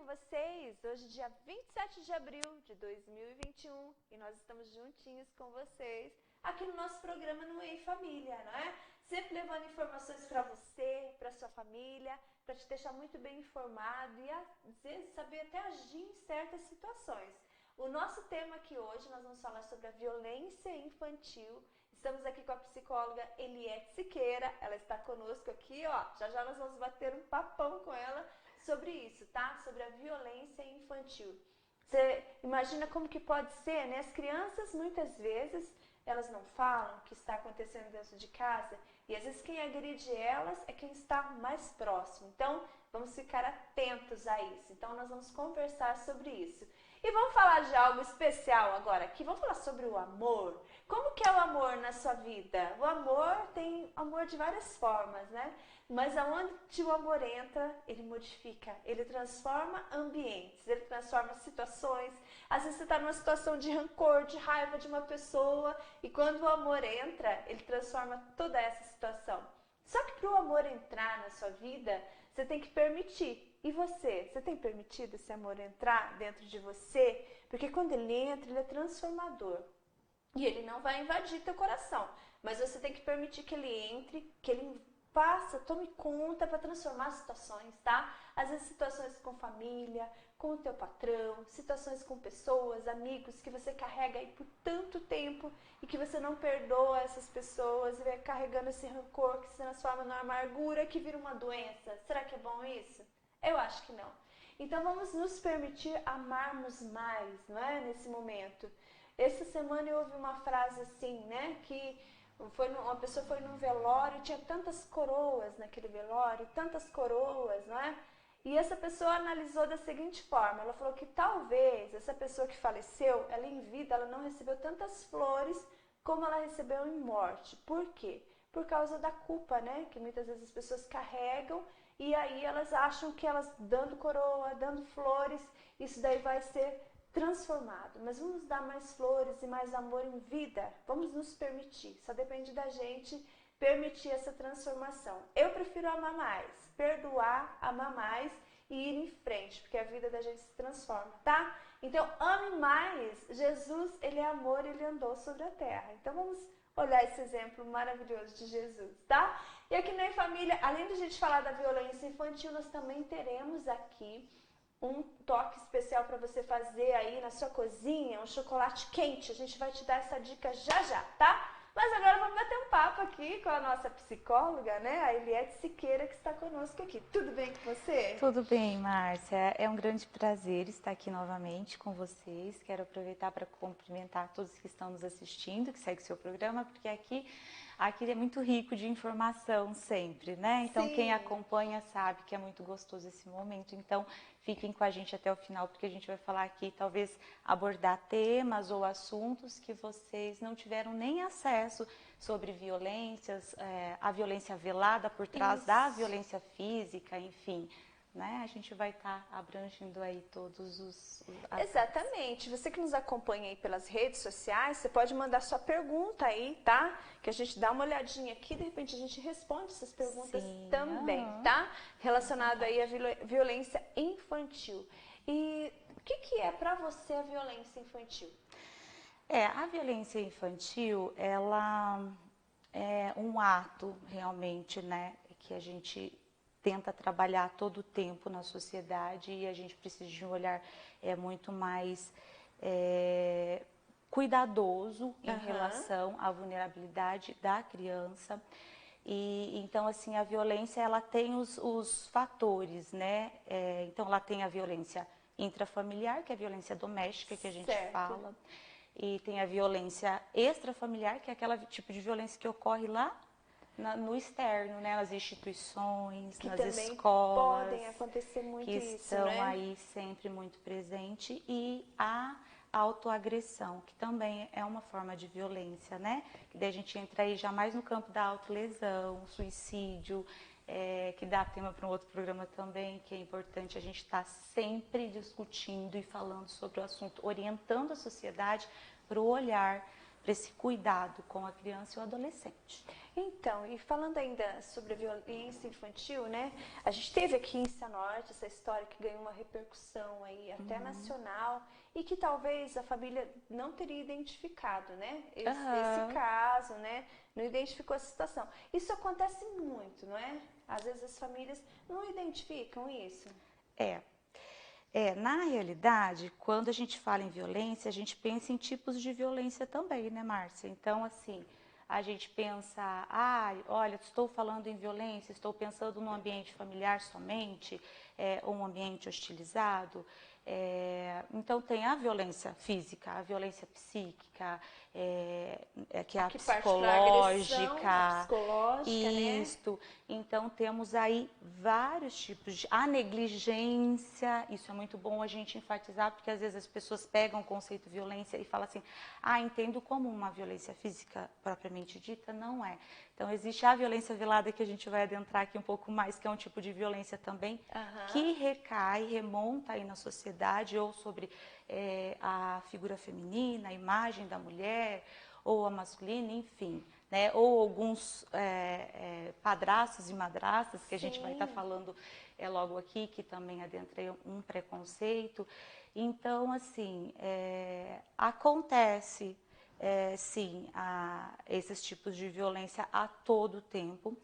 vocês? Hoje, dia 27 de abril de 2021, e nós estamos juntinhos com vocês aqui no nosso programa No Ei Família, não é? Sempre levando informações para você, para sua família, para te deixar muito bem informado e às vezes saber até agir em certas situações. O nosso tema aqui hoje, nós vamos falar sobre a violência infantil. Estamos aqui com a psicóloga Eliette Siqueira, ela está conosco aqui, ó. Já nós vamos bater um papão com ela sobre isso, tá? Sobre a violência infantil. Você imagina como que pode ser, né? As crianças, muitas vezes, elas não falam o que está acontecendo dentro de casa e às vezes quem agride elas é quem está mais próximo. Então, vamos ficar atentos a isso. Então, nós vamos conversar sobre isso. E vamos falar de algo especial agora aqui. Vamos falar sobre o amor. Como que é o amor na sua vida? O amor tem amor de várias formas, né? Mas aonde o amor entra, ele modifica, ele transforma ambientes, ele transforma situações. Às vezes você está numa situação de rancor, de raiva de uma pessoa e quando o amor entra, ele transforma toda essa situação. Só que para o amor entrar na sua vida, você tem que permitir. E você? Você tem permitido esse amor entrar dentro de você? Porque quando ele entra, ele é transformador. E ele não vai invadir teu coração. Mas você tem que permitir que ele entre, que ele faça, tome conta para transformar situações, tá? Às vezes situações com família, com o teu patrão, situações com pessoas, amigos que você carrega aí por tanto tempo e que você não perdoa essas pessoas e vai carregando esse rancor que se transforma numa amargura que vira uma doença. Será que é bom isso? Eu acho que não. Então vamos nos permitir amarmos mais, não é? Nesse momento. Essa semana eu ouvi uma frase assim, né? Que uma pessoa foi num velório e tinha tantas coroas naquele velório, tantas coroas, não é? E essa pessoa analisou da seguinte forma, ela falou que talvez essa pessoa que faleceu, ela em vida, ela não recebeu tantas flores como ela recebeu em morte. Por quê? Por causa da culpa, né? Que muitas vezes as pessoas carregam e aí elas acham que elas dando coroa, dando flores, isso daí vai ser transformado. Mas vamos dar mais flores e mais amor em vida. Vamos nos permitir. Só depende da gente permitir essa transformação. Eu prefiro amar mais, perdoar, amar mais e ir em frente, porque a vida da gente se transforma, tá? Então, ame mais. Jesus, ele é amor, ele andou sobre a terra. Então, vamos olhar esse exemplo maravilhoso de Jesus, tá? E aqui na Família, além de a gente falar da violência infantil, nós também teremos aqui um toque especial para você fazer aí na sua cozinha, um chocolate quente. A gente vai te dar essa dica já, tá? Mas agora vamos bater um papo aqui com a nossa psicóloga, né? A Eliette Siqueira, que está conosco aqui. Tudo bem com você? Tudo bem, Márcia. É um grande prazer estar aqui novamente com vocês. Quero aproveitar para cumprimentar todos que estão nos assistindo, que segue o seu programa, porque aqui é muito rico de informação sempre, né? Então, Sim. Quem acompanha sabe que é muito gostoso esse momento. Então, fiquem com a gente até o final, porque a gente vai falar aqui, talvez, abordar temas ou assuntos que vocês não tiveram nem acesso sobre violências, a violência velada por trás da violência física, enfim. Né? A gente vai estar abrangendo aí todos os... Exatamente. Você que nos acompanha aí pelas redes sociais, você pode mandar sua pergunta aí, tá? Que a gente dá uma olhadinha aqui, de repente a gente responde essas perguntas também, tá? Relacionado aí à violência infantil. E o que é pra você a violência infantil? A violência infantil, ela é um ato realmente, né, que a gente tenta trabalhar todo o tempo na sociedade e a gente precisa de um olhar muito mais cuidadoso em relação à vulnerabilidade da criança. E então, assim, a violência, ela tem os fatores, né? Então, ela tem a violência intrafamiliar, que é a violência doméstica que a gente fala. E tem a violência extrafamiliar, que é aquele tipo de violência que ocorre lá no externo, né? Nas instituições, que nas também escolas. Podem acontecer muito que isso, estão né? aí sempre muito presente. E a autoagressão, que também é uma forma de violência, né? Que daí a gente entra aí já mais no campo da autolesão, suicídio, que dá tema para um outro programa também, que é importante a gente estar sempre discutindo e falando sobre o assunto, orientando a sociedade para o olhar para esse cuidado com a criança e o adolescente. Então, e falando ainda sobre a violência infantil, né? A gente teve aqui em Cianorte essa história que ganhou uma repercussão aí até nacional e que talvez a família não teria identificado, né? Esse caso, né? Não identificou a situação. Isso acontece muito, não é? Às vezes as famílias não identificam isso. Na realidade, quando a gente fala em violência, a gente pensa em tipos de violência também, né, Márcia? Então, assim, a gente pensa, olha, estou falando em violência, estou pensando no ambiente familiar somente, ou um ambiente hostilizado. Então, tem a violência física, a violência psíquica, que é a psicológica. Isto. Né? Então, temos aí vários tipos de... A negligência, isso é muito bom a gente enfatizar, porque às vezes as pessoas pegam o conceito de violência e falam assim, entendo como uma violência física propriamente dita, não é. Então, existe a violência velada, que a gente vai adentrar aqui um pouco mais, que é um tipo de violência também, que remonta aí na sociedade, ou sobre a figura feminina, a imagem da mulher, ou a masculina, enfim, né? Ou alguns padrastos e madrastas, que a gente vai estar falando logo aqui, que também adentrei um preconceito. Então, assim, acontece... sim, esses tipos de violência a todo tempo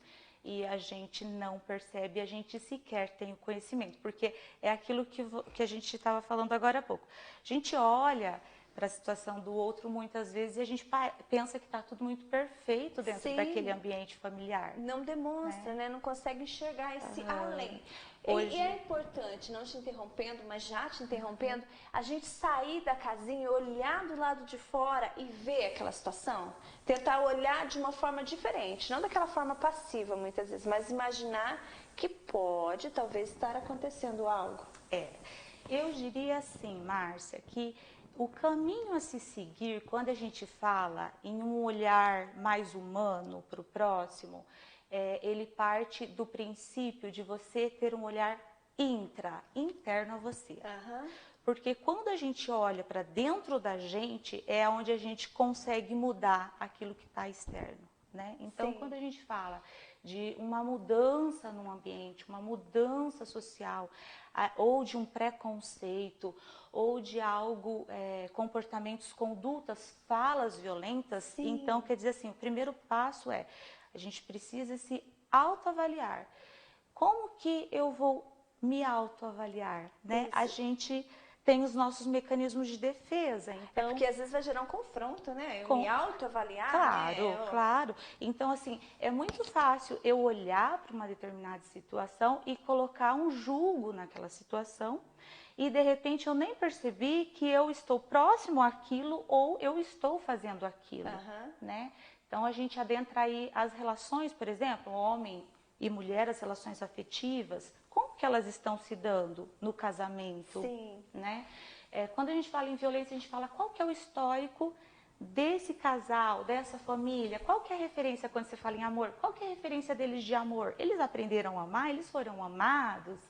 e a gente não percebe, a gente sequer tem o conhecimento, porque é aquilo que a gente estava falando agora há pouco. A gente olha para a situação do outro muitas vezes e a gente pensa que está tudo muito perfeito dentro daquele ambiente familiar. Não demonstra, né? Não consegue enxergar esse além. Hoje... E é importante, não te interrompendo, mas já te interrompendo, a gente sair da casinha, olhar do lado de fora e ver aquela situação. Tentar olhar de uma forma diferente, não daquela forma passiva muitas vezes, mas imaginar que pode talvez estar acontecendo algo. Eu diria assim, Márcia, que o caminho a se seguir quando a gente fala em um olhar mais humano para o próximo, ele parte do princípio de você ter um olhar interno a você. Porque quando a gente olha para dentro da gente, é onde a gente consegue mudar aquilo que está externo, né? Então, quando a gente fala de uma mudança no ambiente, uma mudança social, ou de um preconceito, ou de algo, comportamentos, condutas, falas violentas, então, quer dizer assim, o primeiro passo a gente precisa se autoavaliar. Como que eu vou me autoavaliar, né? A gente tem os nossos mecanismos de defesa. Então, porque às vezes vai gerar um confronto, né? Eu me autoavaliar, Claro. Então, assim, é muito fácil eu olhar para uma determinada situação e colocar um julgo naquela situação e, de repente, eu nem percebi que eu estou próximo àquilo ou eu estou fazendo aquilo, né? Então, a gente adentra aí as relações, por exemplo, homem e mulher, as relações afetivas, como que elas estão se dando no casamento, né? Quando a gente fala em violência, a gente fala qual que é o histórico desse casal, dessa família, qual que é a referência quando você fala em amor, qual que é a referência deles de amor? Eles aprenderam a amar, eles foram amados,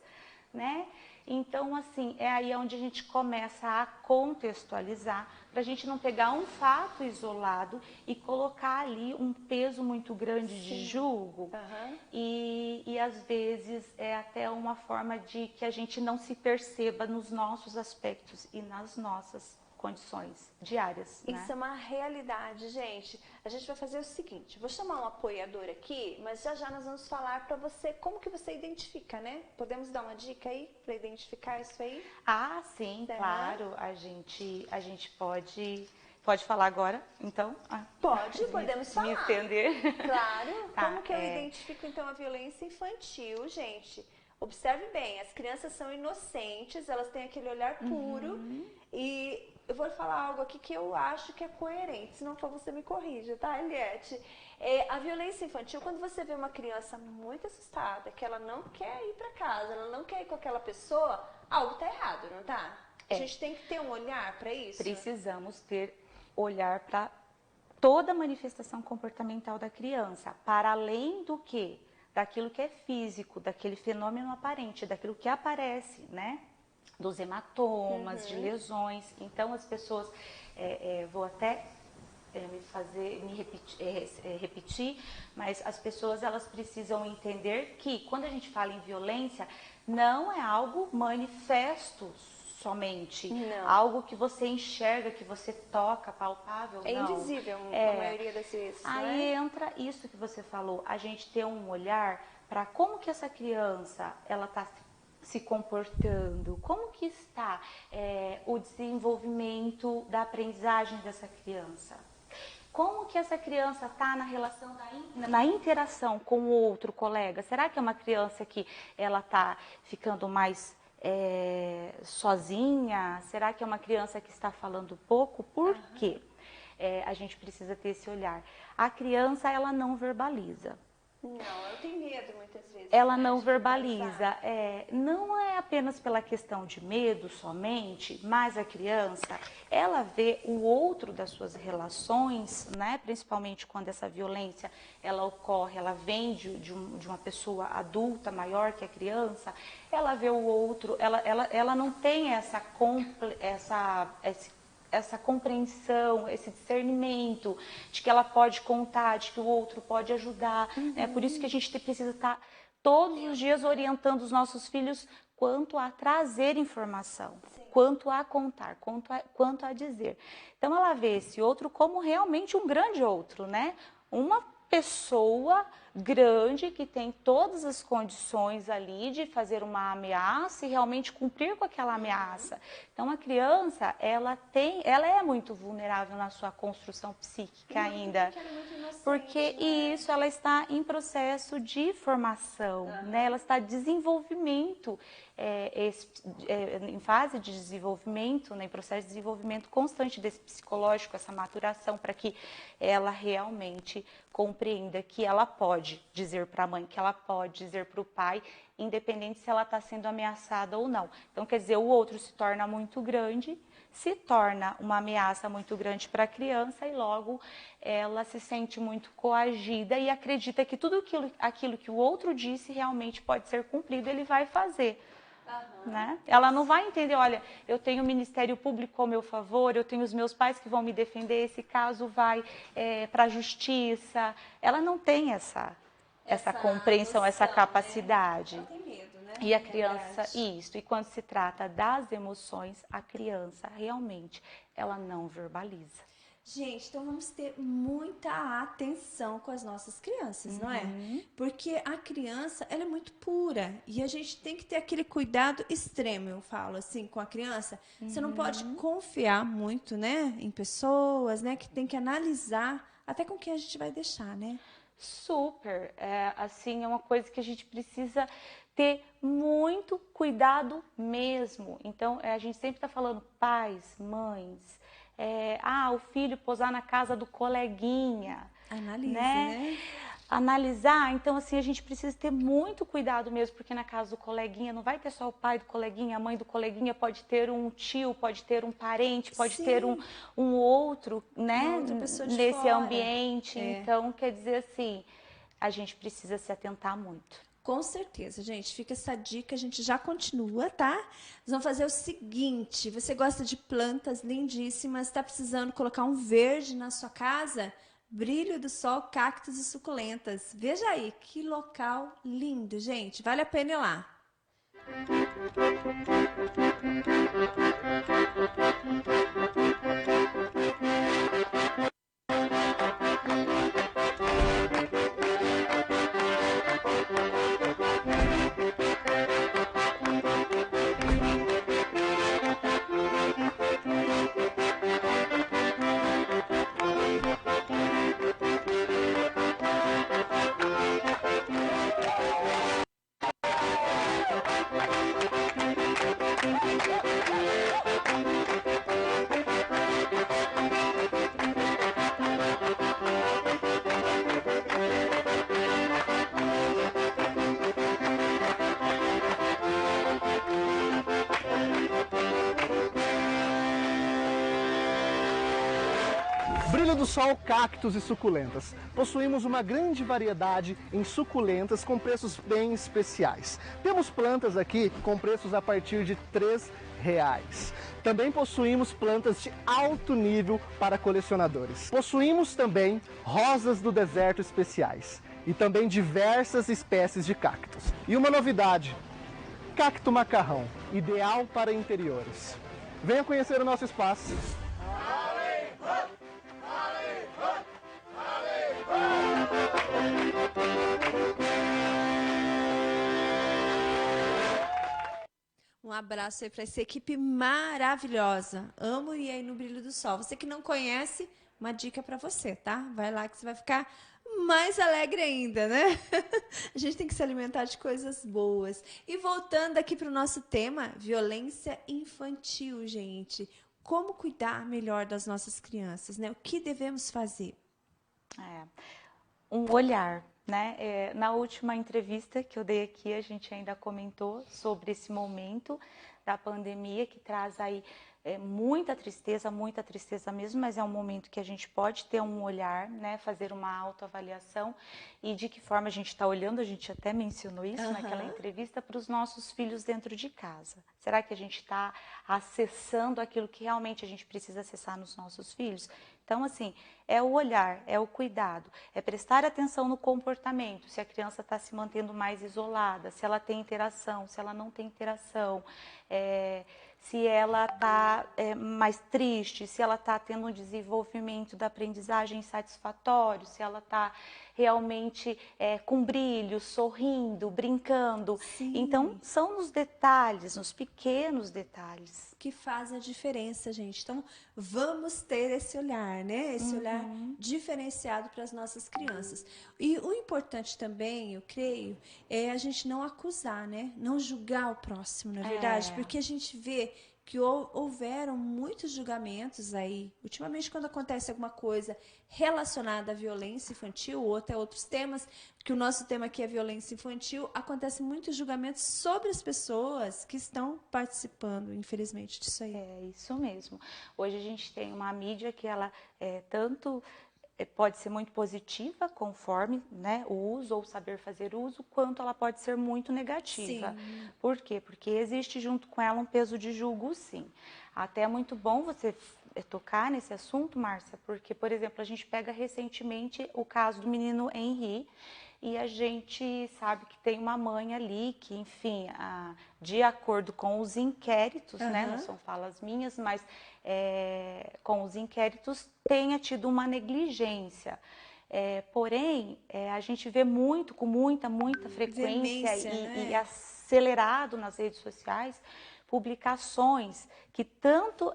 né? Então, assim, é aí onde a gente começa a contextualizar, para a gente não pegar um fato isolado e colocar ali um peso muito grande de julgo. E às vezes é até uma forma de que a gente não se perceba nos nossos aspectos e nas nossas condições diárias. Isso é uma realidade, gente. A gente vai fazer o seguinte, vou chamar um apoiador aqui, mas já nós vamos falar para você como que você identifica, né? Podemos dar uma dica aí para identificar isso aí? Sim, claro. A gente pode falar agora, então? Podemos falar. Me estender. Claro. Como que eu identifico, então, a violência infantil, gente? Observe bem, as crianças são inocentes, elas têm aquele olhar puro e eu vou falar algo aqui que eu acho que é coerente, se não for você me corrija, tá, Eliette? A violência infantil, quando você vê uma criança muito assustada, que ela não quer ir para casa, ela não quer ir com aquela pessoa, algo tá errado, não tá? A gente tem que ter um olhar para isso? Precisamos ter olhar para toda a manifestação comportamental da criança, para além do que? Daquilo que é físico, daquele fenômeno aparente, daquilo que aparece, né? Dos hematomas, de lesões. Então, as pessoas, vou até repetir, mas as pessoas elas precisam entender que quando a gente fala em violência, não é algo manifesto somente, Não. algo que você enxerga, que você toca, palpável, É não. invisível, a maioria das vezes, Aí não é? entra isso que você falou, a gente ter um olhar para como que essa criança ela está se comportando, como que está o desenvolvimento da aprendizagem dessa criança. Como que essa criança está na relação, na interação com o outro colega? Será que é uma criança que ela está ficando mais sozinha? Será que é uma criança que está falando pouco? Por quê? A gente precisa ter esse olhar. A criança, ela não verbaliza. Não, eu tenho medo muitas vezes. Ela não verbaliza. Não é apenas pela questão de medo somente, mas a criança, ela vê o outro das suas relações, né? Principalmente quando essa violência ela ocorre, ela vem de uma pessoa adulta maior que a criança, ela vê o outro, ela não tem essa compreensão, esse discernimento de que ela pode contar, de que o outro pode ajudar. É por isso que a gente precisa estar todos os dias orientando os nossos filhos quanto a trazer informação, quanto a contar, quanto a dizer. Então ela vê esse outro como realmente um grande outro, né? Uma pessoa grande que tem todas as condições ali de fazer uma ameaça e realmente cumprir com aquela ameaça. Então a criança, ela é muito vulnerável na sua construção psíquica ainda, porque isso ela está em processo de formação, né? Ela está em desenvolvimento, em fase de desenvolvimento, né? Em processo de desenvolvimento constante desse psicológico, essa maturação, para que ela realmente compreenda que ela pode dizer para a mãe, que ela pode dizer para o pai, independente se ela está sendo ameaçada ou não. Então, quer dizer, o outro se torna muito grande, se torna uma ameaça muito grande para a criança e logo ela se sente muito coagida e acredita que tudo aquilo que o outro disse realmente pode ser cumprido, ele vai fazer. Né? Ela não vai entender, olha, eu tenho o Ministério Público ao meu favor, eu tenho os meus pais que vão me defender, esse caso vai para a justiça. Ela não tem essa compreensão, noção, essa capacidade. Né? Ela tem medo, né? E a criança, isso, e quando se trata das emoções, a criança realmente, ela não verbaliza. Gente, então vamos ter muita atenção com as nossas crianças, não é? Porque a criança, ela é muito pura e a gente tem que ter aquele cuidado extremo, eu falo assim, com a criança. Você não pode confiar muito, né, em pessoas, né, que tem que analisar até com quem a gente vai deixar, né? Super, assim, é uma coisa que a gente precisa ter muito cuidado mesmo. Então, a gente sempre está falando pais, mães, o filho posar na casa do coleguinha. Analise, né? Analisar, então assim, a gente precisa ter muito cuidado mesmo, porque na casa do coleguinha não vai ter só o pai do coleguinha, a mãe do coleguinha, pode ter um tio, pode ter um parente, pode ter um outro, né, nesse fora. Ambiente. Então, quer dizer assim, a gente precisa se atentar muito. Com certeza, gente. Fica essa dica, a gente já continua, tá? Nós vamos fazer o seguinte, você gosta de plantas lindíssimas, está precisando colocar um verde na sua casa? Brilho do sol, cactos e suculentas. Veja aí, que local lindo, gente. Vale a pena ir lá. Brilho do Sol Cactos e Suculentas. Possuímos uma grande variedade em suculentas com preços bem especiais. Temos plantas aqui com preços a partir de R$3. Também possuímos plantas de alto nível para colecionadores. Possuímos também rosas do deserto especiais e também diversas espécies de cactos. E uma novidade, cacto macarrão, ideal para interiores. Venha conhecer o nosso espaço. Um abraço aí para essa equipe maravilhosa. Amo ir aí no Brilho do Sol. Você que não conhece, uma dica para você, tá? Vai lá que você vai ficar mais alegre ainda, né? A gente tem que se alimentar de coisas boas. E voltando aqui para o nosso tema, violência infantil, gente. Como cuidar melhor das nossas crianças, né? O que devemos fazer? Um olhar, né? Na última entrevista que eu dei aqui, a gente ainda comentou sobre esse momento da pandemia que traz aí muita tristeza mesmo, mas é um momento que a gente pode ter um olhar, né? Fazer uma autoavaliação e de que forma a gente está olhando, a gente até mencionou isso naquela entrevista, para os nossos filhos dentro de casa. Será que a gente está acessando aquilo que realmente a gente precisa acessar nos nossos filhos? Então, assim, é o olhar, é o cuidado, é prestar atenção no comportamento, se a criança está se mantendo mais isolada, se ela tem interação, se ela não tem interação, se ela está mais triste, se ela está tendo um desenvolvimento da aprendizagem satisfatório, se ela está realmente com brilho, sorrindo, brincando. Sim. Então, são nos detalhes, nos pequenos detalhes. Que faz a diferença, gente. Então, vamos ter esse olhar, né? Esse olhar diferenciado para as nossas crianças. E o importante também, eu creio, é a gente não acusar, né? Não julgar o próximo, na verdade. Porque a gente vê que houveram muitos julgamentos aí. Ultimamente, quando acontece alguma coisa relacionada à violência infantil, ou até outros temas, que o nosso tema aqui é violência infantil, acontece muitos julgamentos sobre as pessoas que estão participando, infelizmente, disso aí. É isso mesmo. Hoje a gente tem uma mídia que ela tanto pode ser muito positiva, conforme, né, o uso ou saber fazer uso, quanto ela pode ser muito negativa. Sim. Por quê? Porque existe junto com ela um peso de julgo, sim. Até é muito bom você tocar nesse assunto, Márcia, porque, por exemplo, a gente pega recentemente o caso do menino Henry, e a gente sabe que tem uma mãe ali que, enfim, de acordo com os inquéritos, né, não são falas minhas, mas com os inquéritos tenha tido uma negligência. Porém, a gente vê com muita frequência e acelerado nas redes sociais publicações que tanto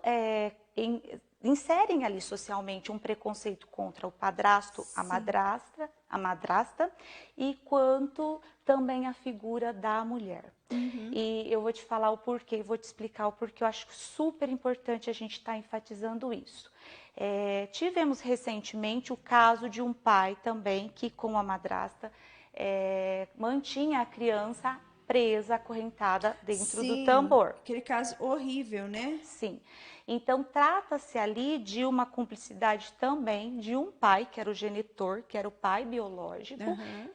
inserem ali socialmente um preconceito contra o padrasto, a madrasta, e quanto também a figura da mulher. E eu vou te falar o porquê, vou te explicar o porquê. Eu acho super importante a gente estar enfatizando isso. Tivemos recentemente o caso de um pai também que, com a madrasta, mantinha a criança presa, acorrentada dentro do tambor. Aquele caso horrível, né? Sim. Então, trata-se ali de uma cumplicidade também de um pai, que era o genitor, que era o pai biológico,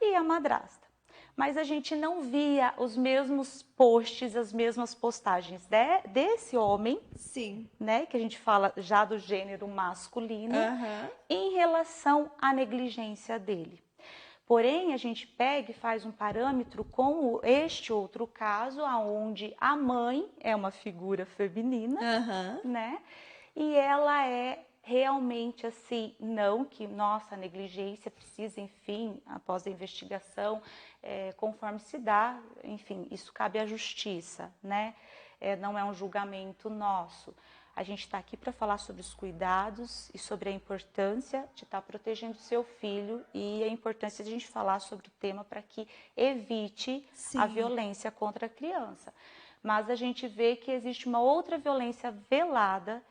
e a madrasta. Mas a gente não via os mesmos posts, as mesmas postagens desse homem, né, que a gente fala já do gênero masculino, em relação à negligência dele. Porém, a gente pega e faz um parâmetro com este outro caso, onde a mãe é uma figura feminina, né? E ela é realmente assim, não que, nossa, a negligência precisa, enfim, após a investigação, conforme se dá, enfim, isso cabe à justiça, né? Não é um julgamento nosso. A gente está aqui para falar sobre os cuidados e sobre a importância de estar protegendo o seu filho e a importância de a gente falar sobre o tema para que evite a violência contra a criança. Mas a gente vê que existe uma outra violência velada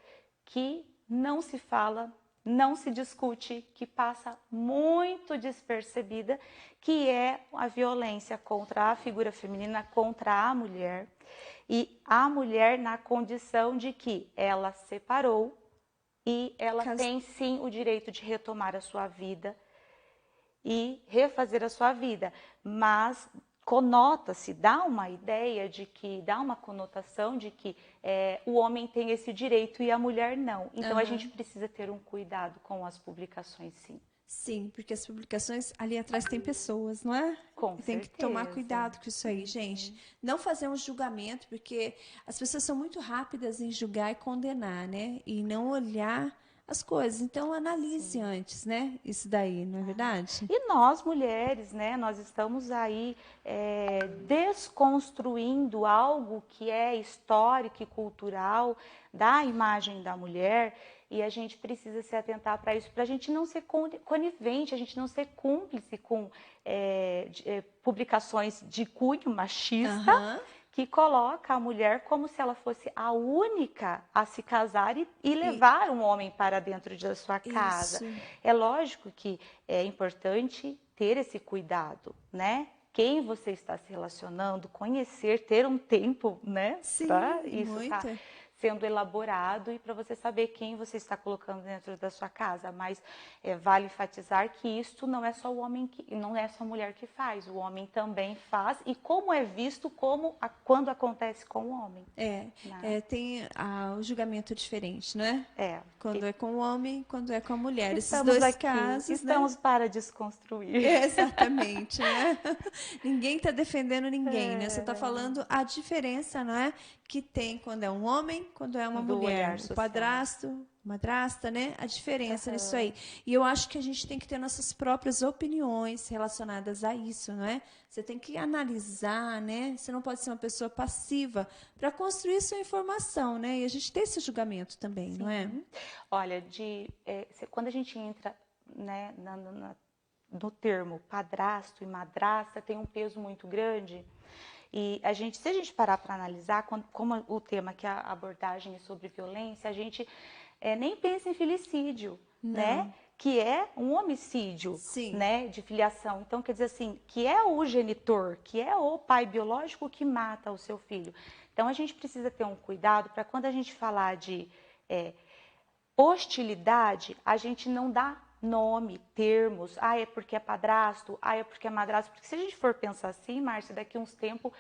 que não se fala, não se discute, que passa muito despercebida, que é a violência contra a figura feminina, contra a mulher. E a mulher na condição de que ela separou, e ela tem sim o direito de retomar a sua vida e refazer a sua vida, mas conota-se, dá uma ideia de que, dá uma conotação de que o homem tem esse direito e a mulher não. Então a gente precisa ter um cuidado com as publicações, sim. Sim, porque as publicações ali atrás tem pessoas, não é? Com Tem que tomar cuidado com isso aí, gente. Não fazer um julgamento, porque as pessoas são muito rápidas em julgar e condenar, né? E não olhar as coisas. Então, analise antes, né? Isso daí, não é verdade? E nós, mulheres, né, nós estamos aí desconstruindo algo que é histórico e cultural da imagem da mulher, e a gente precisa se atentar para isso, para a gente não ser conivente, a gente não ser cúmplice com publicações de cunho machista, que coloca a mulher como se ela fosse a única a se casar e levar um homem para dentro da sua casa. Isso. É lógico que é importante ter esse cuidado, né? Quem você está se relacionando, conhecer, ter um tempo, né? Sim, Isso está sendo elaborado e para você saber quem você está colocando dentro da sua casa. Mas vale enfatizar que isso não é só o homem não é só a mulher que faz, o homem também faz, e como é visto quando acontece com o homem. Tem o julgamento diferente, não é? É. Quando é com o homem, quando é com a mulher. Esses Estamos dois aqui, casos, estamos né? para desconstruir. Exatamente, né? Ninguém está defendendo ninguém, né? Você está falando a diferença, não é? Que tem quando é um homem, quando é uma mulher. O padrasto, madrasta, né? A diferença nisso aí. E eu acho que a gente tem que ter nossas próprias opiniões relacionadas a isso, não é? Você tem que analisar, né? Você não pode ser uma pessoa passiva para construir sua informação, né? E a gente tem esse julgamento também, não é? Olha, quando a gente entra, né, no termo padrasto e madrasta, tem um peso muito grande. E se a gente parar para analisar, como o tema que a abordagem é sobre violência, a gente nem pensa em filicídio, né? Que é um homicídio, né, de filiação. Então, quer dizer assim, que é o genitor, que é o pai biológico que mata o seu filho. Então, a gente precisa ter um cuidado para quando a gente falar de hostilidade, a gente não dá nome, termos, é porque é padrasto, é porque é madrasto, porque se a gente for pensar assim, Márcia, daqui a uns tempos,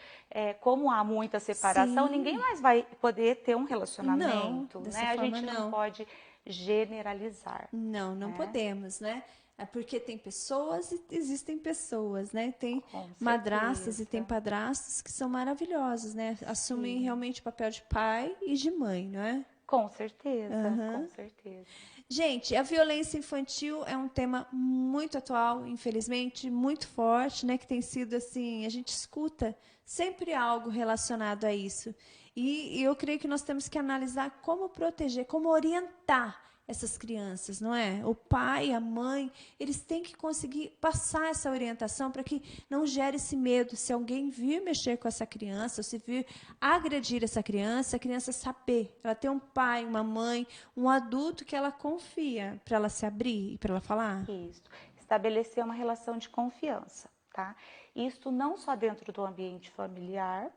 como há muita separação, ninguém mais vai poder ter um relacionamento, né? A gente não pode generalizar. Não podemos, né? É porque tem pessoas e existem pessoas, né? Tem madrastas e tem padrastos que são maravilhosos, né? Assumem realmente o papel de pai e de mãe, não é? Com certeza, com certeza. Gente, a violência infantil é um tema muito atual, infelizmente, muito forte, né? Que tem sido assim, a gente escuta sempre algo relacionado a isso. E eu creio que nós temos que analisar como proteger, como orientar essas crianças, não é? O pai, a mãe, eles têm que conseguir passar essa orientação para que não gere esse medo. Se alguém vir mexer com essa criança, ou se vir agredir essa criança, a criança saber. Ela tem um pai, uma mãe, um adulto que ela confia para ela se abrir e para ela falar. Isso. Estabelecer uma relação de confiança, tá? Isso não só dentro do ambiente familiar,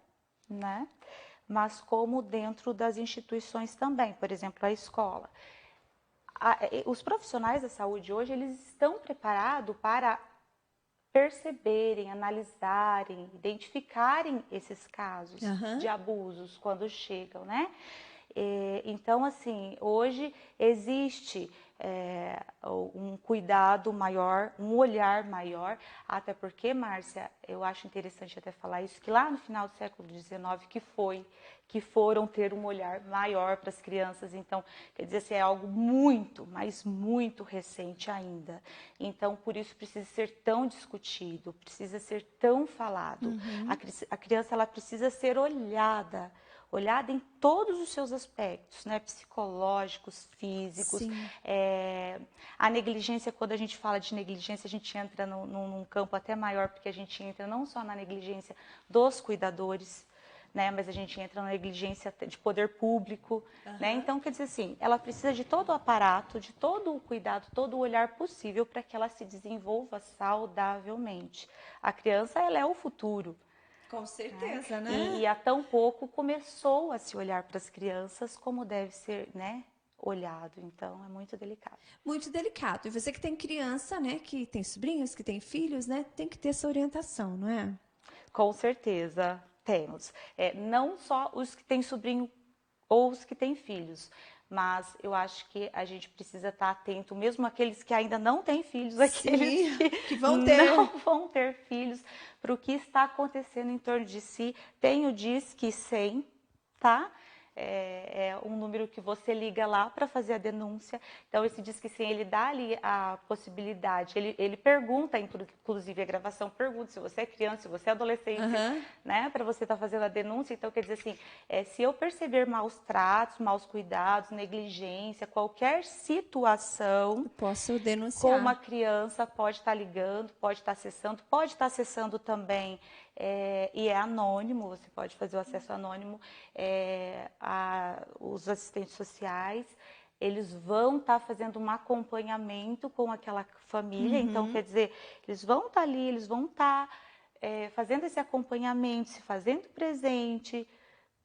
né? Mas como dentro das instituições também, por exemplo, a escola. Os profissionais da saúde hoje, eles estão preparados para perceberem, analisarem, identificarem esses casos de abusos quando chegam, né? Então, assim, hoje existe um cuidado maior, um olhar maior, até porque, Márcia, eu acho interessante até falar isso, que lá no final do século XIX que foram ter um olhar maior para as crianças. Então, quer dizer assim, é algo muito, mas muito recente ainda. Então, por isso precisa ser tão discutido, precisa ser tão falado. A criança, ela precisa ser olhada em todos os seus aspectos, né? Psicológicos, físicos. A negligência, quando a gente fala de negligência, a gente entra num campo até maior, porque a gente entra não só na negligência dos cuidadores, né? Mas a gente entra na negligência de poder público, né? Então, quer dizer assim, ela precisa de todo o aparato, de todo o cuidado, todo o olhar possível para que ela se desenvolva saudavelmente. A criança, ela é o futuro. Com certeza, né? E há tão pouco começou a se olhar para as crianças como deve ser, né? olhado, então é muito delicado. Muito delicado. E você que tem criança, né, que tem sobrinhos, que tem filhos, né, tem que ter essa orientação, não é? Com certeza temos. Não só os que têm sobrinho ou os que têm filhos, mas eu acho que a gente precisa estar atento, mesmo aqueles que ainda não têm filhos, aqueles que vão ter. não vão ter filhos, para o que está acontecendo em torno de si. Tem o Disque 100, tá? É um número que você liga lá para fazer a denúncia. Então, esse Disque 100, ele dá ali a possibilidade, ele pergunta, inclusive a gravação pergunta se você é criança, se você é adolescente, né, para você estar fazendo a denúncia. Então, quer dizer assim, se eu perceber maus tratos, maus cuidados, negligência, qualquer situação, eu posso denunciar. Com uma criança, pode estar ligando, pode estar acessando também, e é anônimo, você pode fazer o acesso anônimo, os assistentes sociais, eles vão estar fazendo um acompanhamento com aquela família, então, quer dizer, eles vão estar ali, eles vão estar fazendo esse acompanhamento, se fazendo presente,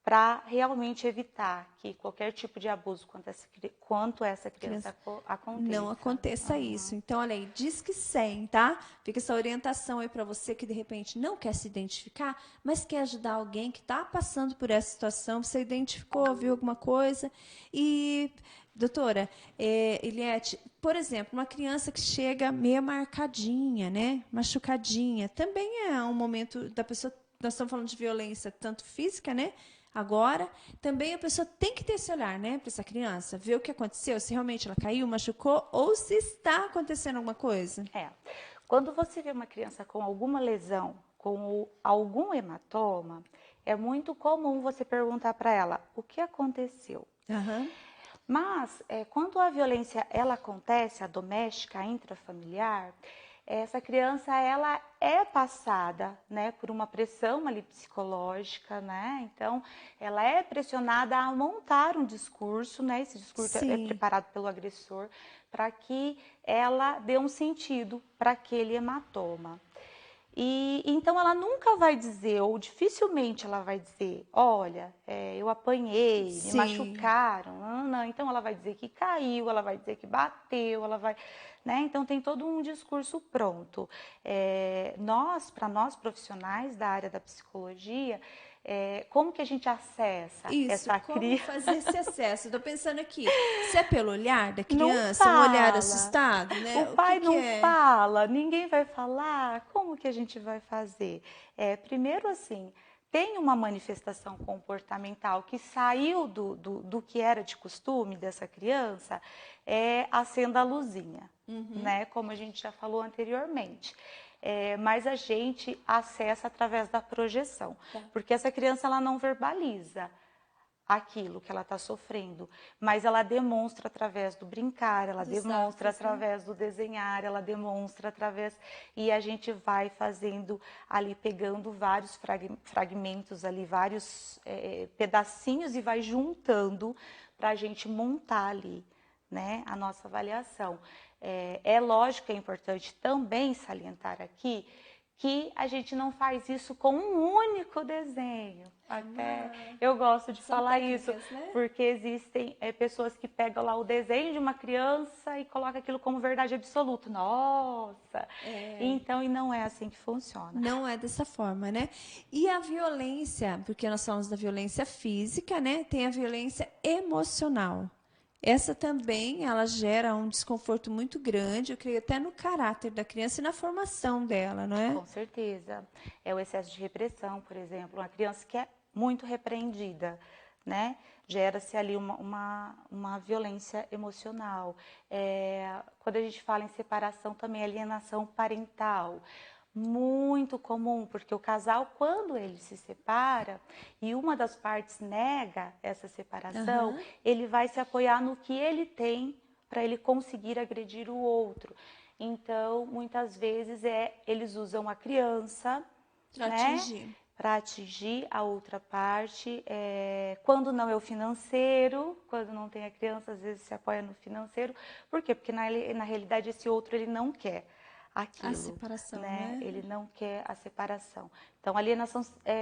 para realmente evitar que qualquer tipo de abuso quanto essa criança aconteça. Não aconteça isso. Então, olha aí, Disque 100, tá? Fica essa orientação aí para você que, de repente, não quer se identificar, mas quer ajudar alguém que está passando por essa situação. Você identificou, viu alguma coisa? E, doutora, Eliette, por exemplo, uma criança que chega meio marcadinha, né? Machucadinha, também é um momento da pessoa... Nós estamos falando de violência tanto física, né? Agora, também a pessoa tem que ter esse olhar, né, para essa criança, ver o que aconteceu, se realmente ela caiu, machucou, ou se está acontecendo alguma coisa. Quando você vê uma criança com alguma lesão, com algum hematoma, é muito comum você perguntar para ela o que aconteceu. Mas, quando a violência ela acontece, a doméstica, a intrafamiliar, essa criança ela é passada, né, por uma pressão ali psicológica, né? Então, ela é pressionada a montar um discurso, né? Esse discurso é preparado pelo agressor para que ela dê um sentido para aquele hematoma. E então ela nunca vai dizer, ou dificilmente ela vai dizer, olha, eu apanhei, me machucaram. Não. Então ela vai dizer que caiu, ela vai dizer que bateu, ela vai, né? Então tem todo um discurso pronto. Para nós profissionais da área da psicologia, como que a gente acessa essa criança? Como fazer esse acesso? Estou pensando aqui, se é pelo olhar da criança, um olhar assustado, né? O pai não fala, ninguém vai falar, como que a gente vai fazer? Primeiro assim, tem uma manifestação comportamental que saiu do que era de costume dessa criança, acenda a luzinha, né? Como a gente já falou anteriormente. Mas a gente acessa através da projeção, porque essa criança ela não verbaliza aquilo que ela está sofrendo, mas ela demonstra através do brincar, ela demonstra através do desenhar, ela demonstra através, e a gente vai fazendo ali, pegando vários fragmentos ali, vários pedacinhos e vai juntando para a gente montar ali, né, a nossa avaliação. É lógico que é importante também salientar aqui que a gente não faz isso com um único desenho. Até eu gosto de falar isso, né? Porque existem pessoas que pegam lá o desenho de uma criança e colocam aquilo como verdade absoluta. Nossa! Então, e não é assim que funciona. Não é dessa forma, né? E a violência, porque nós falamos da violência física, né? Tem a violência emocional. Essa também, ela gera um desconforto muito grande, eu creio até no caráter da criança e na formação dela, não é? Com certeza. É o excesso de repressão, por exemplo. Uma criança que é muito repreendida, né? Gera-se ali uma violência emocional. Quando a gente fala em separação, também alienação parental. Muito comum, porque o casal, quando ele se separa e uma das partes nega essa separação, ele vai se apoiar no que ele tem para ele conseguir agredir o outro. Então, muitas vezes eles usam a criança para atingir a outra parte. Quando não é o financeiro, quando não tem a criança, às vezes se apoia no financeiro. Por quê? Porque na realidade esse outro ele não quer aquilo. A separação, né? né? Ele não quer a separação. Então, a alienação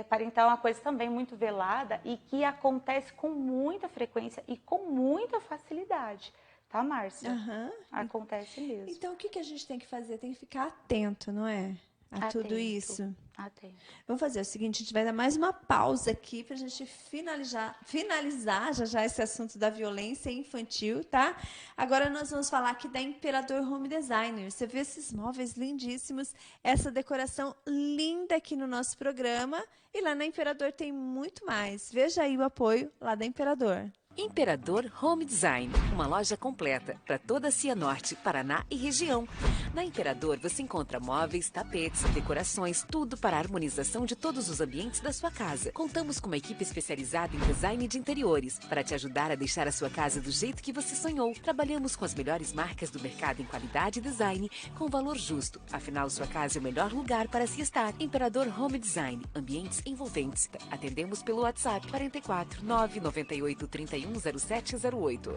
parental é uma coisa também muito velada e que acontece com muita frequência e com muita facilidade. Tá, Márcia? Aham. Acontece mesmo. Então, o que a gente tem que fazer? Tem que ficar atento, não é? A tudo isso. Atento. Vamos fazer o seguinte, a gente vai dar mais uma pausa aqui para a gente finalizar já esse assunto da violência infantil, tá? Agora nós vamos falar aqui da Imperador Home Designer. Você vê esses móveis lindíssimos, essa decoração linda aqui no nosso programa. E lá na Imperador tem muito mais. Veja aí o apoio lá da Imperador. Imperador Home Design, uma loja completa para toda a Cianorte, Paraná e região. Na Imperador você encontra móveis, tapetes, decorações, tudo para a harmonização de todos os ambientes da sua casa. Contamos com uma equipe especializada em design de interiores para te ajudar a deixar a sua casa do jeito que você sonhou. Trabalhamos com as melhores marcas do mercado em qualidade e design com valor justo. Afinal, sua casa é o melhor lugar para se estar. Imperador Home Design, ambientes envolventes. Atendemos pelo WhatsApp 44 998 31 0708.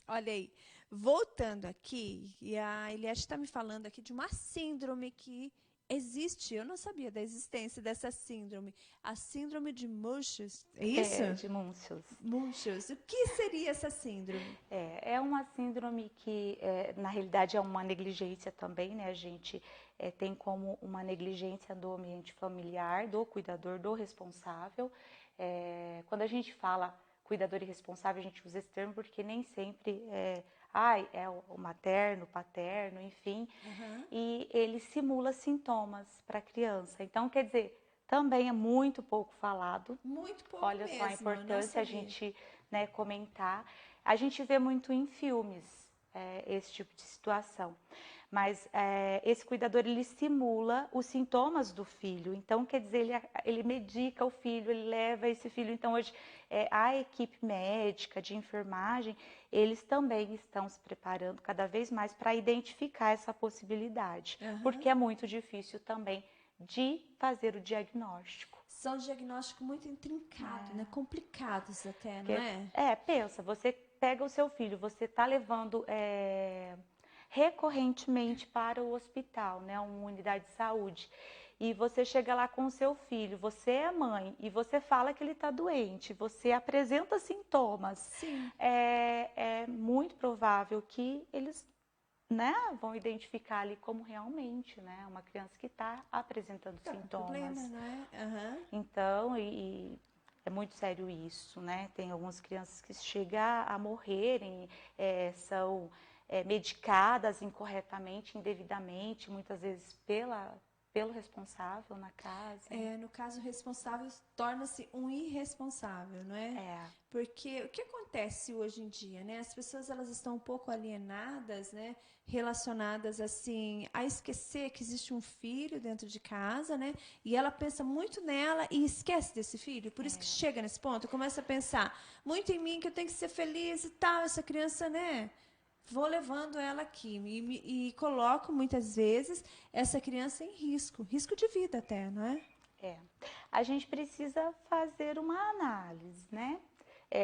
Olha aí, voltando aqui, e a Eliette está me falando aqui de uma síndrome que existe. Eu não sabia da existência dessa síndrome. A síndrome de Munchausen, é isso? De Munchausen. Munchausen. O que seria essa síndrome? É uma síndrome que, na realidade, é uma negligência também, né? A gente tem como uma negligência do ambiente familiar, do cuidador, do responsável. Quando a gente fala cuidador e responsável, a gente usa esse termo porque nem sempre é o materno, paterno, enfim. Uhum. E ele simula sintomas para a criança. Então, quer dizer, também é muito pouco falado. Muito pouco Olha mesmo, só a importância a gente comentar. A gente vê muito em filmes esse tipo de situação. Mas esse cuidador, ele simula os sintomas do filho. Então, quer dizer, ele medica o filho, ele leva esse filho. Então, hoje, a equipe médica, de enfermagem, eles também estão se preparando cada vez mais para identificar essa possibilidade. Uhum. Porque é muito difícil também de fazer o diagnóstico. São diagnósticos muito intrincados, né? Complicados até, não é? Pensa, você pega o seu filho, você está levando recorrentemente para o hospital, né, uma unidade de saúde, e você chega lá com o seu filho, você é mãe, e você fala que ele está doente, você apresenta sintomas, Sim. É muito provável que eles, né, vão identificar ali como realmente, né, uma criança que está apresentando sintomas. Problema, não é? Uhum. Então, é muito sério isso, né? Tem algumas crianças que chegam a morrerem, são medicadas incorretamente, indevidamente, muitas vezes pelo responsável na casa. No caso, o responsável torna-se um irresponsável, não é? Porque o que acontece hoje em dia, né? As pessoas, elas estão um pouco alienadas, né? Relacionadas, assim, a esquecer que existe um filho dentro de casa, né? E ela pensa muito nela e esquece desse filho. Por isso que chega nesse ponto, começa a pensar muito em mim, que eu tenho que ser feliz e tal, essa criança, né? Vou levando ela aqui e coloco, muitas vezes, essa criança em risco de vida até, não é? A gente precisa fazer uma análise, né?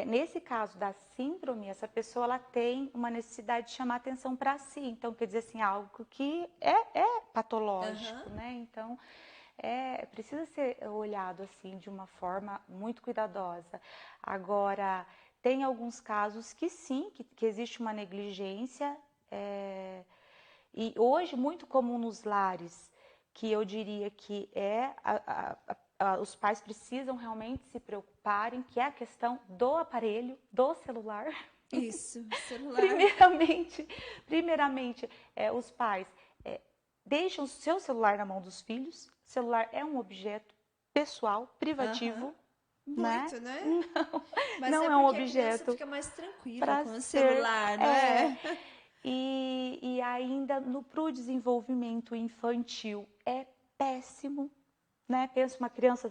Nesse caso da síndrome, essa pessoa ela tem uma necessidade de chamar atenção para si. Então, quer dizer assim, algo que é patológico, né? Então, precisa ser olhado assim de uma forma muito cuidadosa. Agora, tem alguns casos que sim, que existe uma negligência, e hoje muito comum nos lares, que eu diria que os pais precisam realmente se preocuparem, que é a questão do aparelho, do celular. Isso, celular. Primeiramente, os pais deixam o seu celular na mão dos filhos. O celular é um objeto pessoal, privativo. Muito, né? Mas não é um objeto. A criança fica mais tranquila com o celular, não é? E ainda para o desenvolvimento infantil é péssimo, né? Pensa uma criança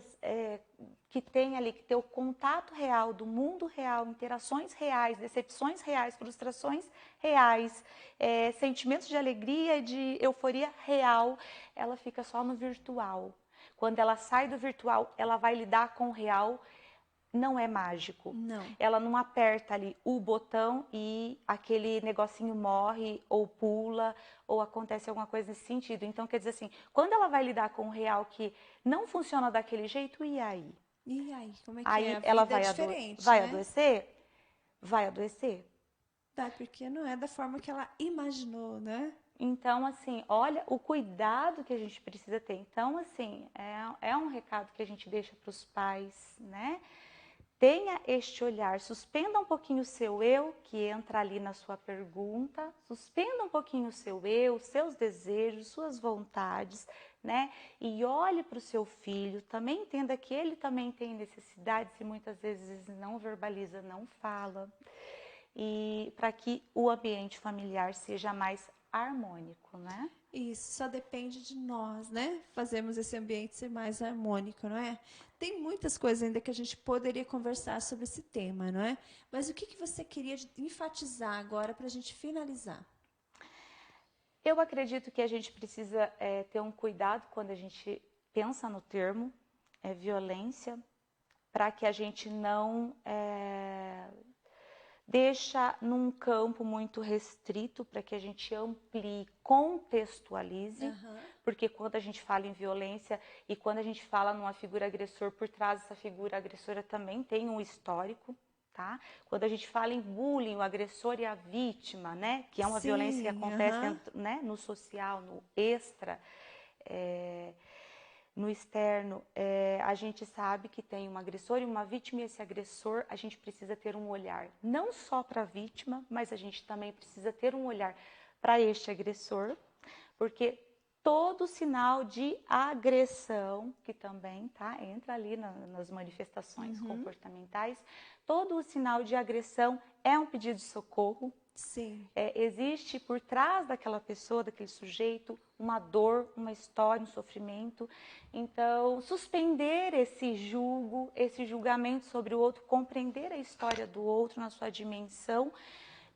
que tem ali que ter o contato real do mundo real, interações reais, decepções reais, frustrações reais, sentimentos de alegria e de euforia real, ela fica só no virtual. Quando ela sai do virtual, ela vai lidar com o real não é mágico. Não. Ela não aperta ali o botão e aquele negocinho morre ou pula ou acontece alguma coisa nesse sentido. Então, quer dizer assim, quando ela vai lidar com o real que não funciona daquele jeito, e aí? E aí, como é que Aí é? A ela vida vai, é diferente, vai né? adoecer? Vai adoecer. Tá, porque não é da forma que ela imaginou, né? Então, assim, olha o cuidado que a gente precisa ter. Então, assim, é um recado que a gente deixa para os pais, né? Tenha este olhar, suspenda um pouquinho o seu eu, que entra ali na sua pergunta, suspenda um pouquinho o seu eu, seus desejos, suas vontades, né? E olhe para o seu filho, também entenda que ele também tem necessidades e muitas vezes não verbaliza, não fala. E para que o ambiente familiar seja mais harmônico, né? Isso só depende de nós, né? Fazermos esse ambiente ser mais harmônico, não é? Tem muitas coisas ainda que a gente poderia conversar sobre esse tema, não é? Mas o que você queria enfatizar agora para a gente finalizar? Eu acredito que a gente precisa ter um cuidado quando a gente pensa no termo violência, para que a gente não deixa num campo muito restrito, para que a gente amplie, contextualize, porque quando a gente fala em violência e quando a gente fala numa figura agressor, por trás dessa figura agressora também tem um histórico, tá? Quando a gente fala em bullying, o agressor e a vítima, né? Que é uma violência que acontece dentro, né? No social, no extra, no externo, a gente sabe que tem um agressor e uma vítima, e esse agressor, a gente precisa ter um olhar não só para a vítima, mas a gente também precisa ter um olhar para este agressor, porque todo sinal de agressão, que também entra ali nas manifestações comportamentais, todo o sinal de agressão é um pedido de socorro. Sim. Existe por trás daquela pessoa, daquele sujeito, uma dor, uma história, um sofrimento. Então, suspender esse julgamento sobre o outro, compreender a história do outro na sua dimensão,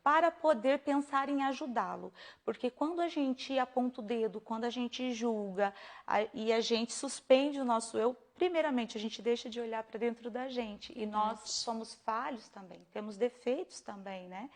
para poder pensar em ajudá-lo. Porque quando a gente aponta o dedo, quando a gente julga e a gente suspende o nosso eu, primeiramente a gente deixa de olhar para dentro da gente. E nós somos falhos também, temos defeitos também, né?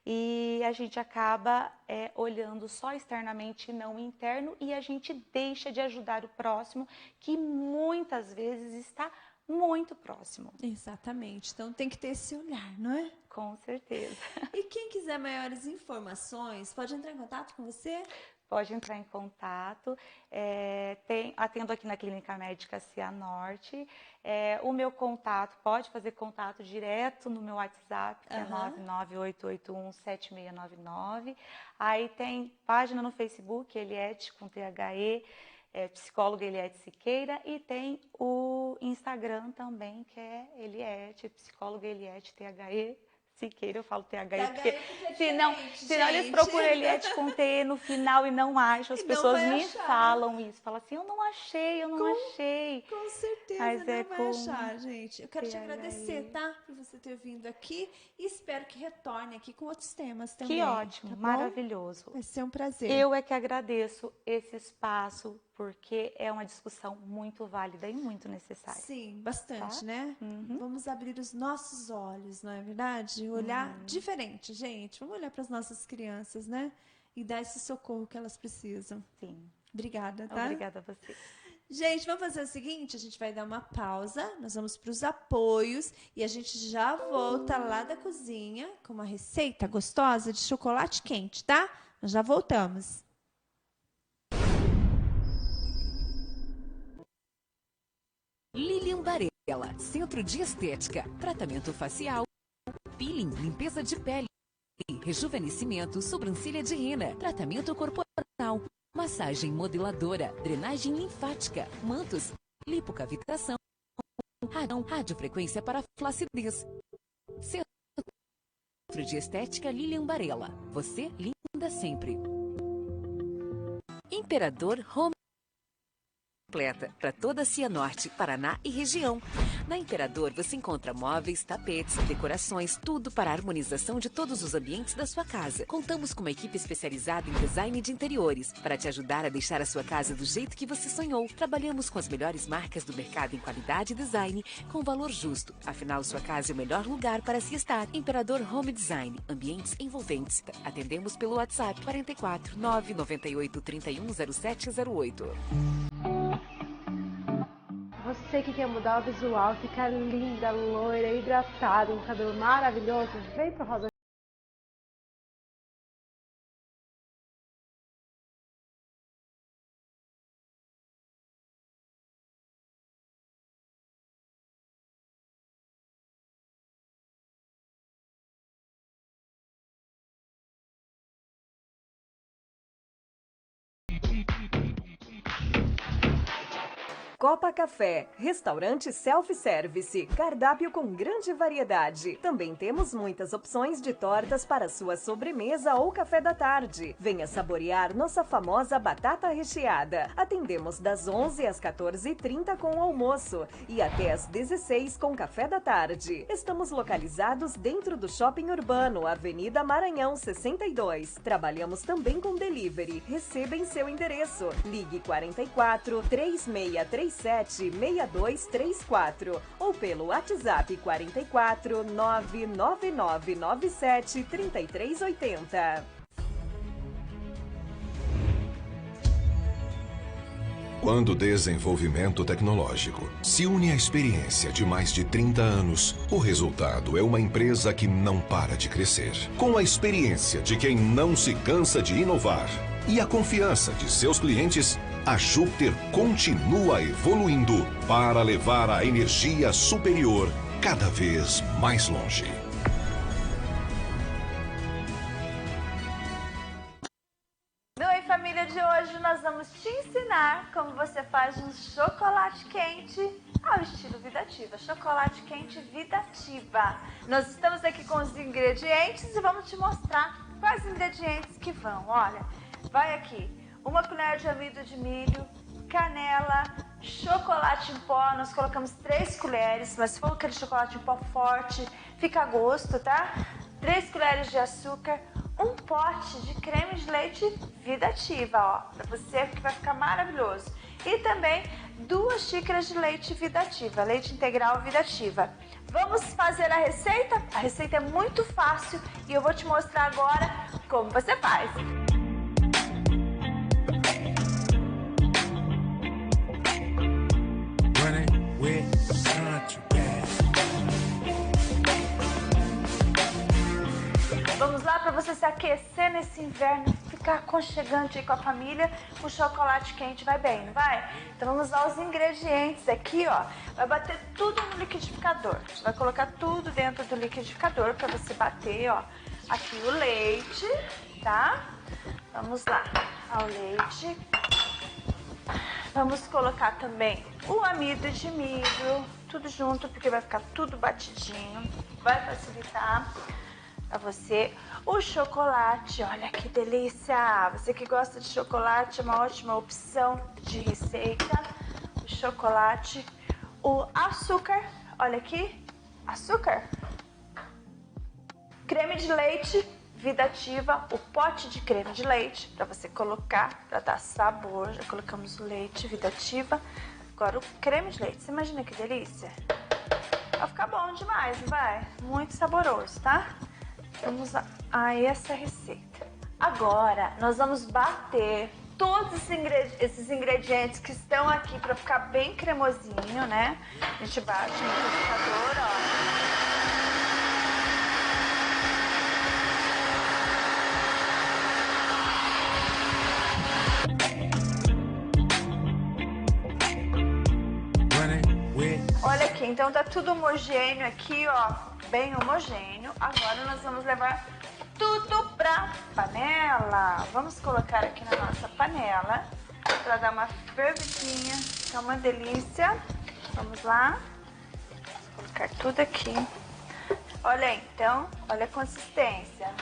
E a gente acaba olhando só externamente e não interno, e a gente deixa de ajudar o próximo, que muitas vezes está muito próximo. Exatamente. Então tem que ter esse olhar, não é? Com certeza. E quem quiser maiores informações, pode entrar em contato com você? Pode entrar em contato. Atendo aqui na Clínica Médica Cianorte. O meu contato, pode fazer contato direto no meu WhatsApp, que é 998817699. Aí tem página no Facebook, Eliette com THE, psicóloga Eliette Siqueira, e tem o Instagram também, que é Eliette, psicóloga Eliette THE Siqueira. Eu falo THE porque senão eles procuram Eliette com T no final e não acham. As pessoas me falam isso, falam assim, eu não achei. Com certeza mas não vai achar, gente. Eu quero te agradecer, tá? Por você ter vindo aqui, e espero que retorne aqui com outros temas também. Que ótimo, tá maravilhoso. Vai ser um prazer. Eu é que agradeço esse espaço, porque é uma discussão muito válida e muito necessária. Sim, bastante, né? Vamos abrir os nossos olhos, não é verdade? Olhar diferente, gente. Vamos olhar para as nossas crianças, né? E dar esse socorro que elas precisam. Sim. Obrigada, tá? Obrigada a você. Gente, vamos fazer o seguinte, a gente vai dar uma pausa, nós vamos para os apoios e a gente já volta lá da cozinha com uma receita gostosa de chocolate quente, tá? Nós já voltamos. Lilian Barela, Centro de Estética, tratamento facial, peeling, limpeza de pele, rejuvenescimento, sobrancelha de rena, tratamento corporal, massagem modeladora, drenagem linfática, mantos, lipocavitação, radiofrequência para flacidez. Centro de Estética Lilian Barela. Você linda sempre. Imperador Home completa para toda a Cianorte, Paraná e região. Na Imperador você encontra móveis, tapetes, decorações, tudo para a harmonização de todos os ambientes da sua casa. Contamos com uma equipe especializada em design de interiores para te ajudar a deixar a sua casa do jeito que você sonhou. Trabalhamos com as melhores marcas do mercado em qualidade e design com valor justo. Afinal, sua casa é o melhor lugar para se estar. Imperador Home Design, ambientes envolventes. Atendemos pelo WhatsApp 44 998 31 0708. Você que quer mudar o visual, ficar linda, loira, hidratada, um cabelo maravilhoso, vem pro Rosa. Copa Café, restaurante self-service, cardápio com grande variedade. Também temos muitas opções de tortas para sua sobremesa ou café da tarde. Venha saborear nossa famosa batata recheada. Atendemos das 11 às 14h30 com o almoço e até às 16 com café da tarde. Estamos localizados dentro do Shopping Urbano, Avenida Maranhão 62. Trabalhamos também com delivery. Receba em seu endereço. Ligue 44 3637 6234 ou pelo WhatsApp 44 99997 3380. Quando o desenvolvimento tecnológico se une à experiência de mais de 30 anos, o resultado é uma empresa que não para de crescer. Com a experiência de quem não se cansa de inovar e a confiança de seus clientes, a Júpiter continua evoluindo para levar a energia superior cada vez mais longe. No Oi Família de hoje nós vamos te ensinar como você faz um chocolate quente ao estilo Vida Ativa. Chocolate quente Vida Ativa. Nós estamos aqui com os ingredientes e vamos te mostrar quais ingredientes que vão. Olha, vai aqui. 1 colher de amido de milho, canela, chocolate em pó, nós colocamos 3 colheres, mas se for aquele chocolate em pó forte, fica a gosto, tá? 3 colheres de açúcar, 1 pote de creme de leite Vida Ativa, ó, pra você que vai ficar maravilhoso. E também 2 xícaras de leite Vida Ativa, leite integral Vida Ativa. Vamos fazer a receita? A receita é muito fácil e eu vou te mostrar agora como você faz. Vamos lá para você se aquecer nesse inverno, ficar aconchegante aí com a família, o chocolate quente vai bem, não vai? Então vamos usar os ingredientes aqui, ó. Vai bater tudo no liquidificador. Você vai colocar tudo dentro do liquidificador para você bater, ó. Aqui o leite, tá? Vamos lá, ao leite. Vamos colocar também o amido de milho, tudo junto, porque vai ficar tudo batidinho. Vai facilitar para você. O chocolate, olha que delícia! Você que gosta de chocolate, é uma ótima opção de receita. O chocolate, o açúcar, olha aqui, açúcar. Creme de leite Vida Ativa, o pote de creme de leite para você colocar, para dar sabor. Já colocamos o leite Vida Ativa. Agora o creme de leite, você imagina que delícia? Vai ficar bom demais, não vai? Muito saboroso, tá? Vamos a essa receita. Agora nós vamos bater todos esses ingredientes que estão aqui para ficar bem cremosinho, né? A gente bate no liquidificador, ó. Olha aqui, então tá tudo homogêneo aqui, ó, bem homogêneo. Agora nós vamos levar tudo pra panela. Vamos colocar aqui na nossa panela pra dar uma fervidinha, tá uma delícia. Vamos lá, vamos colocar tudo aqui. Olha aí, então, olha a consistência.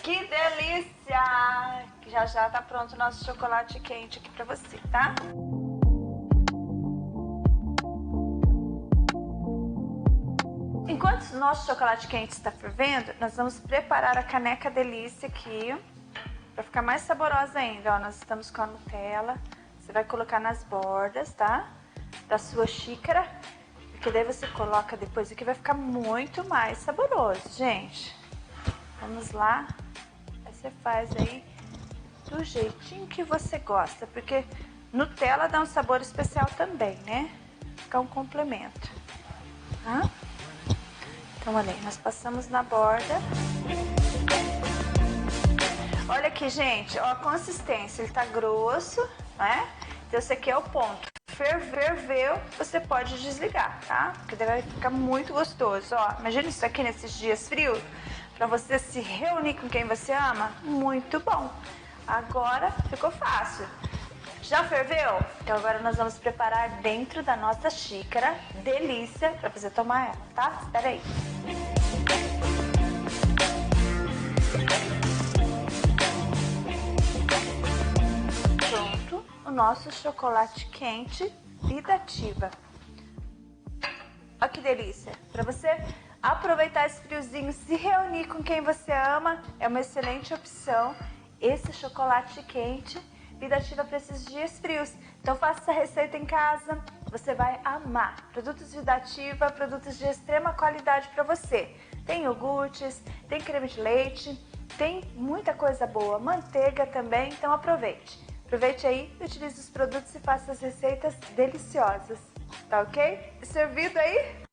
Que delícia! Já já tá pronto o nosso chocolate quente aqui pra você, tá? Enquanto o nosso chocolate quente está fervendo, nós vamos preparar a caneca delícia aqui, para ficar mais saborosa ainda. Ó, nós estamos com a Nutella, você vai colocar nas bordas, tá? Da sua xícara, porque daí você coloca depois aqui, vai ficar muito mais saboroso, gente. Vamos lá, aí você faz aí do jeitinho que você gosta, porque Nutella dá um sabor especial também, né? Fica um complemento, tá? Então, olha aí, nós passamos na borda. Olha aqui, gente, ó, a consistência, ele tá grosso, né? Então, esse aqui é o ponto. Ferveu, você pode desligar, tá? Porque daí vai ficar muito gostoso, ó. Imagina isso aqui nesses dias frios, pra você se reunir com quem você ama, muito bom. Agora, ficou fácil. Já ferveu? Então agora nós vamos preparar dentro da nossa xícara, delícia, para você tomar ela, tá? Espera aí. Pronto, o nosso chocolate quente Vida Ativa. Olha que delícia. Para você aproveitar esse friozinho, se reunir com quem você ama, é uma excelente opção. Esse chocolate quente Vida Ativa para esses dias frios. Então faça essa receita em casa, você vai amar. Produtos Vida Ativa, produtos de extrema qualidade para você. Tem iogurtes, tem creme de leite, tem muita coisa boa, manteiga também, então aproveite. Aproveite aí, utilize os produtos e faça as receitas deliciosas, tá ok? Servido aí?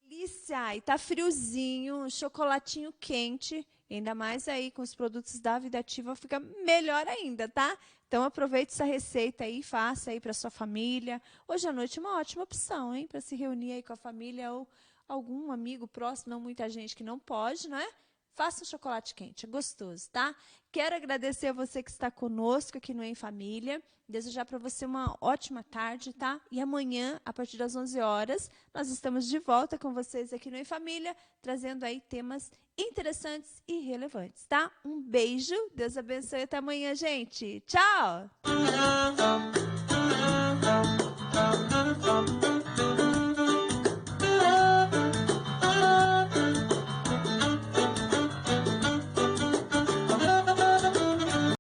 Delícia! E tá friozinho, um chocolatinho quente. Ainda mais aí com os produtos da Vida Ativa, fica melhor ainda, tá? Então aproveite essa receita aí, faça aí para sua família. Hoje à noite é uma ótima opção, hein? Para se reunir aí com a família ou algum amigo próximo, não muita gente que não pode, não é? Faça um chocolate quente, é gostoso, tá? Quero agradecer a você que está conosco aqui no Em Família. Desejar para você uma ótima tarde, tá? E amanhã, a partir das 11 horas, nós estamos de volta com vocês aqui no Em Família, trazendo aí temas interessantes e relevantes, tá? Um beijo, Deus abençoe, até amanhã, gente. Tchau!